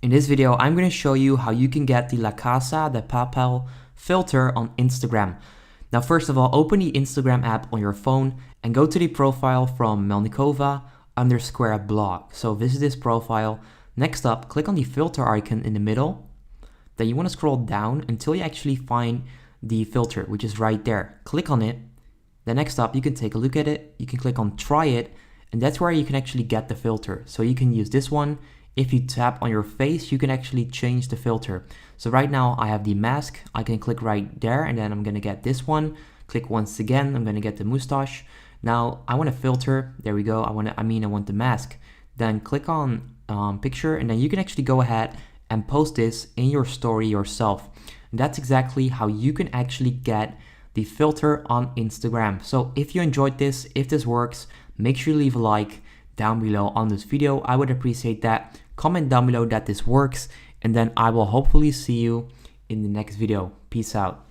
In this video, I'm going to show you how you can get the La Casa De Papel filter on Instagram. Now, first of all, open the Instagram app on your phone and go to the profile from Melnikova_blog. So visit this profile. Next up, click on the filter icon in the middle. Then you want to scroll down until you actually find the filter, which is right there. Click on it. Then next up, you can take a look at it. You can click on try it, and that's where you can actually get the filter. So you can use this one. If you tap on your face, you can actually change the filter. So right now I have the mask. I can click right there, and then I'm gonna get this one. Click once again, I'm gonna get the mustache. Now I want a filter. There we go. I want the mask. Then click on picture, and then you can actually go ahead and post this in your story yourself. And that's exactly how you can actually get the filter on Instagram. So if you enjoyed this, if this works, make sure you leave a like down below on this video. I would appreciate that. Comment down below that this works, and then I will hopefully see you in the next video. Peace out.